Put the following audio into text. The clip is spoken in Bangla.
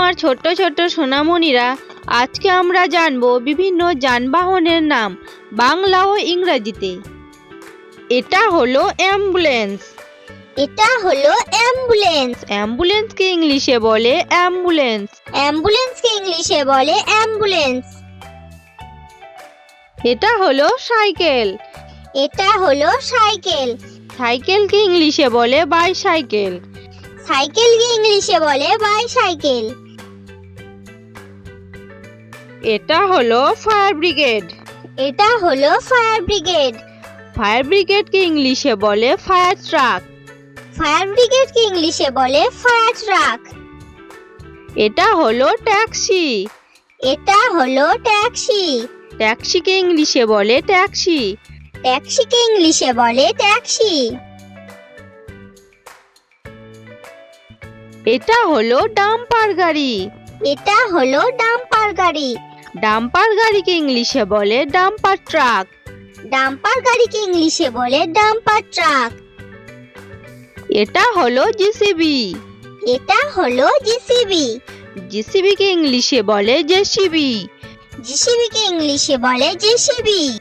আমার ছোট্ট ছোট্ট সোনামণিরা, আজকে আমরা জানবো বিভিন্ন যানবাহনের নাম বাংলা ও ইংরেজিতে। এটা হলো অ্যাম্বুলেন্স। এটা হলো অ্যাম্বুলেন্স। অ্যাম্বুলেন্সকে ইংলিশে বলে অ্যাম্বুলেন্স। অ্যাম্বুলেন্সকে ইংলিশে বলে অ্যাম্বুলেন্স। এটা হলো সাইকেল। এটা হলো সাইকেল। সাইকেলকে ইংলিশে বলে বাইসাইকেল। সাইকেলকে ইংলিশে বলে বাইসাইকেল। এটা হলো ফায়ার ব্রিগেড। এটা হলো ফায়ার ব্রিগেড। ফায়ার ব্রিগেডকে ইংলিশে বলে ফায়ার ট্রাক। ফায়ার ব্রিগেডকে ইংলিশে বলে ফায়ার ট্রাক। এটা হলো ট্যাক্সি। এটা হলো ট্যাক্সি। ট্যাক্সিকে ইংলিশে বলে ট্যাক্সি। ট্যাক্সিকে ইংলিশে বলে ট্যাক্সি। এটা হলো ডাম্পার গাড়ি। এটা হলো ডাম্পার গাড়ি। ডাম্পার গাড়িকে ইংলিশে বলে ডাম্পার ট্রাক। ডাম্পার গাড়িকে ইংলিশে বলে ডাম্পার ট্রাক। এটা হলো জিসিবি। এটা হলো জিসিবি। জিসিবিকে ইংলিশে বলে জেসিবি। জিসিবিকে ইংলিশে বলে জেসিবি।